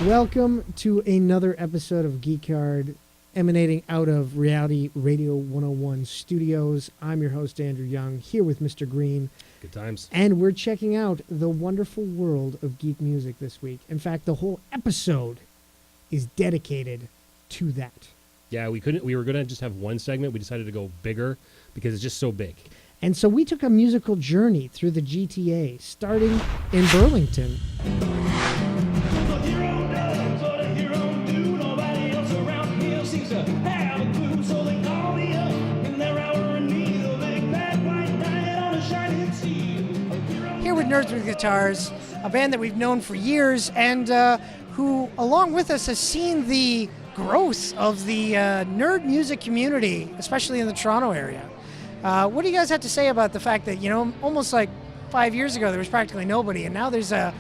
Welcome to another episode of Geek Hard, emanating out of Reality Radio 101 Studios. I'm your host, Andrew Young, here with Mr. Green. Good times. And we're checking out the wonderful world of geek music this week. In fact, the whole episode is dedicated to that. Yeah, we were going to just have one segment. We decided to go bigger because it's just so big. And so we took a musical journey through the GTA, starting in Burlington. Here with Nerds with Guitars, a band that we've known for years and who, along with us, has seen the growth of the nerd music community, especially in the Toronto area. What do you guys have to say about the fact that, almost like 5 years ago, there was practically nobody, and now there's a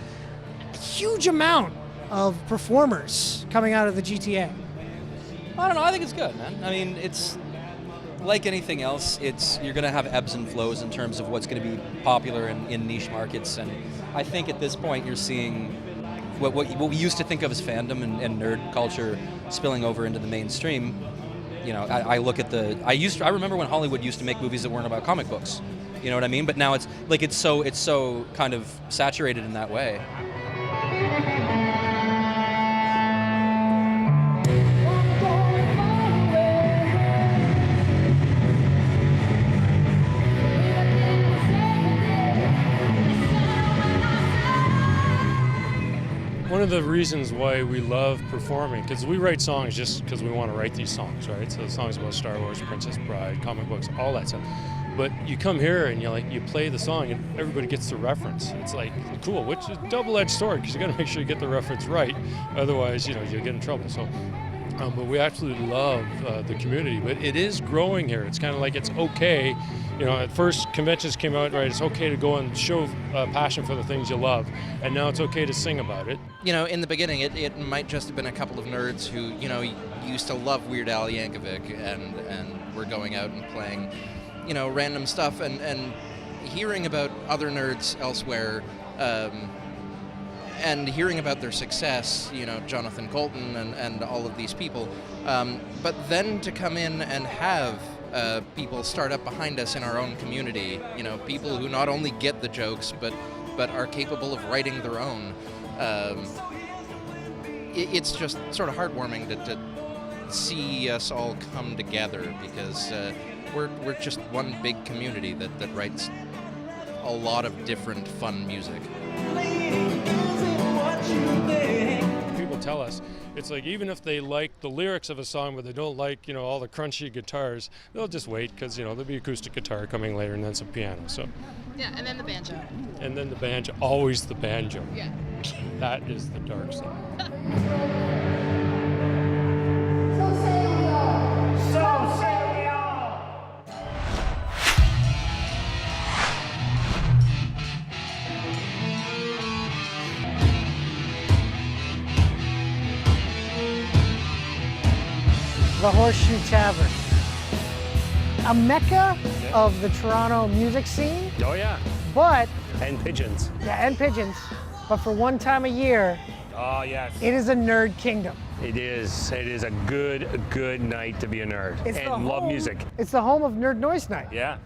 huge amount of performers coming out of the GTA? I don't know. I think it's good, man. I mean, it's like anything else. You're going to have ebbs and flows in terms of what's going to be popular in niche markets, and I think at this point you're seeing what we used to think of as fandom and nerd culture spilling over into the mainstream. I look at I remember when Hollywood used to make movies that weren't about comic books. You know what I mean? But now it's so kind of saturated in that way. One of the reasons why we love performing, because we write songs just because we want to write these songs, right? So the songs about Star Wars, Princess Bride, comic books, all that stuff. But you come here and you play the song and everybody gets the reference. It's like, cool, which is a double-edged sword because you got to make sure you get the reference right. Otherwise, you'll get in trouble. So, but we absolutely love the community. But it is growing here. It's kind of like it's okay. At first conventions came out, right, it's okay to go and show passion for the things you love, and now it's okay to sing about it. In the beginning, it might just have been a couple of nerds who, used to love Weird Al Yankovic and were going out and playing, random stuff and hearing about other nerds elsewhere, and hearing about their success, Jonathan Colton and all of these people, but then to come in and have people start up behind us in our own community, people who not only get the jokes but are capable of writing their own. It's just sort of heartwarming to see us all come together because we're just one big community that writes a lot of different fun music. People tell us, it's like even if they like the lyrics of a song but they don't like, all the crunchy guitars, they'll just wait because, there'll be acoustic guitar coming later and then some piano. So yeah, and then the banjo. And then the banjo, always the banjo. Yeah. That is the dark side. The Horseshoe Tavern, a mecca of the Toronto music scene. Oh, yeah. But And pigeons. yeah, and pigeons. But for one time a year, Oh, yes. it is a nerd kingdom. It is. It is a good night to be a nerd. It's the and love home- music. It's the home of Nerd Noise Night, Yeah.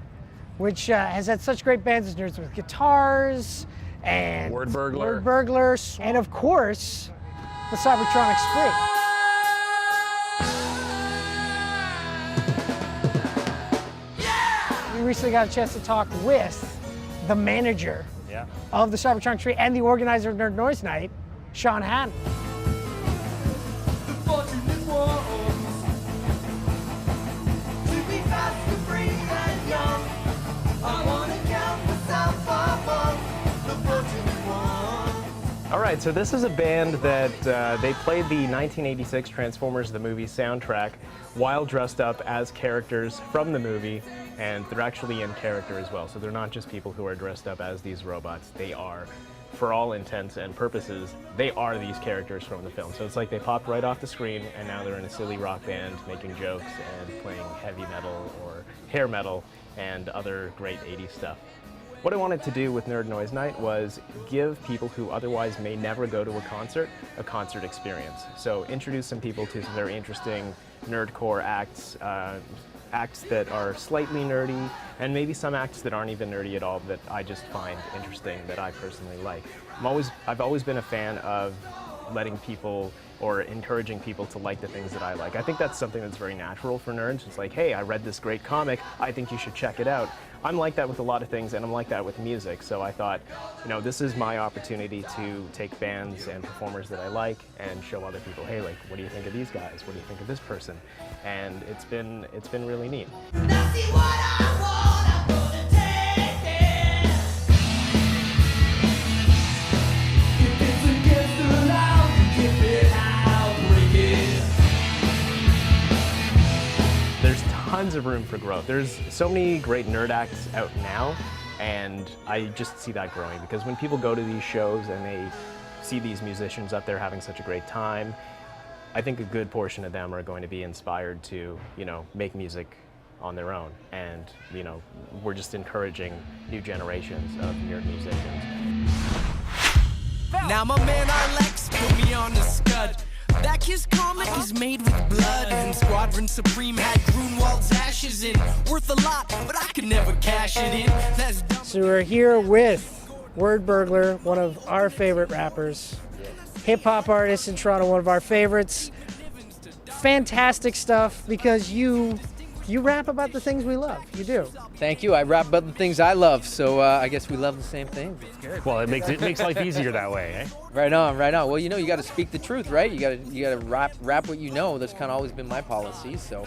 which has had such great bands as Nerds with Guitars and Wordburglar, and of course, the Cybertronic Spree. We recently got a chance to talk with the manager Yeah. of the Cybertronic Spree and the organizer of Nerd Noise Night, Sean Hatton. All right, so this is a band that they played the 1986 Transformers the movie soundtrack while dressed up as characters from the movie, and they're actually in character as well. So they're not just people who are dressed up as these robots. They are, for all intents and purposes, they are these characters from the film. So it's like they popped right off the screen, and now they're in a silly rock band making jokes and playing heavy metal or hair metal and other great 80s stuff. what I wanted to do with Nerd Noise Night was give people who otherwise may never go to a concert experience. So introduce some people to some very interesting nerdcore acts, acts that are slightly nerdy, and maybe some acts that aren't even nerdy at all that I just find interesting, that I personally like. I've always been a fan of letting people or encouraging people to like the things that I like. I think that's something that's very natural for nerds. It's like, hey, I read this great comic, I think you should check it out. I'm like that with a lot of things, and I'm like that with music. So I thought, you know, this is my opportunity to take bands and performers that I like and show other people, hey, like, what do you think of these guys? What do you think of this person? And it's been really neat. Tons of room for growth. There's so many great nerd acts out now, and I just see that growing, because when people go to these shows and they see these musicians up there having such a great time, I think a good portion of them are going to be inspired to, you know, make music on their own. And, you know, we're just encouraging new generations of nerd musicians. Now my man Alex put me on the scud. That kid's comic is made with blood, and Squadron Supreme had Grunwald's ashes in. Worth a lot, but I could never cash it in. That's dumb. So we're here with Wordburglar, one of our favorite rappers, hip-hop artist in Toronto, one of our favorites. Fantastic stuff, because you rap about the things we love. You do. Thank you. I rap about the things I love, so I guess we love the same things. It's good. Well, it makes life easier that way, eh? Right on, right on. Well, you know, you got to speak the truth, right? You got to rap what you know. That's kind of always been my policy. So,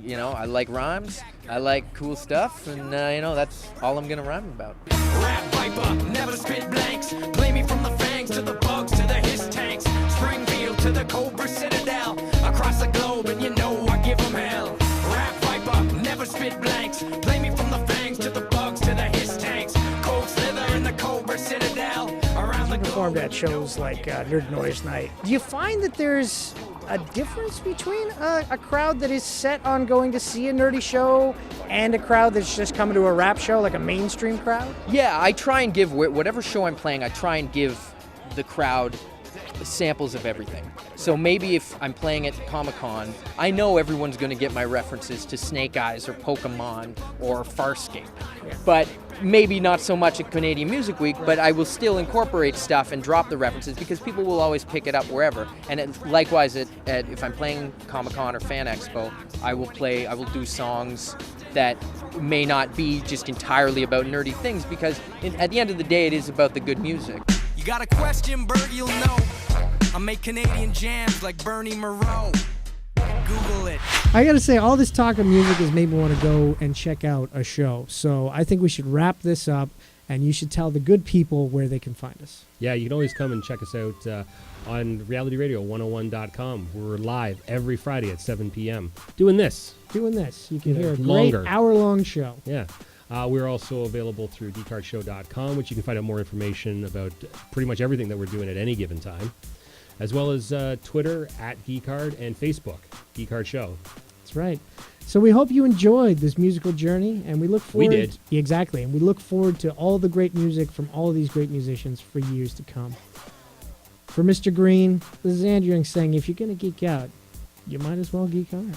you know, I like rhymes, I like cool stuff, and you know, that's all I'm gonna rhyme about. Rap viper, never spit blanks. Play me from the fangs to the bugs to the hiss tanks. Springfield to the Cobra Citadel. Across the globe, and you know I give them hell. Rap viper, never spit blanks. Play me from the fangs to the bugs to the hiss tanks. Cold Slither in the Cobra Citadel. Around the Performed at shows like Nerd Noise Night. Do you find that there's a difference between a crowd that is set on going to see a nerdy show and a crowd that's just coming to a rap show, like a mainstream crowd? Yeah, I try and give whatever show I'm playing. I try and give the crowd samples of everything. So maybe if I'm playing at Comic-Con, I know everyone's going to get my references to Snake Eyes or Pokemon or Farscape. But maybe not so much at Canadian Music Week, but I will still incorporate stuff and drop the references, because people will always pick it up wherever. And likewise, if I'm playing Comic-Con or Fan Expo, I will do songs that may not be just entirely about nerdy things, because at the end of the day, it is about the good music. You got a question, Berg, you'll know. I make Canadian jams like Bernie Moreau. Google it. I gotta say, all this talk of music has made me want to go and check out a show. So I think we should wrap this up, and you should tell the good people where they can find us. Yeah, you can always come and check us out on Reality Radio 101.com. We're live every Friday at 7 p.m. doing this. You can hear a Longer. great hour-long show. Yeah. We're also available through geekhardshow.com, which you can find out more information about pretty much everything that we're doing at any given time, as well as Twitter at Geek Hard and Facebook, Geek Hard Show. That's right. So we hope you enjoyed this musical journey, and we look forward... We did. Exactly. And we look forward to all the great music from all of these great musicians for years to come. For Mr. Green, this is Andrew saying, if you're going to geek out, you might as well geek hard.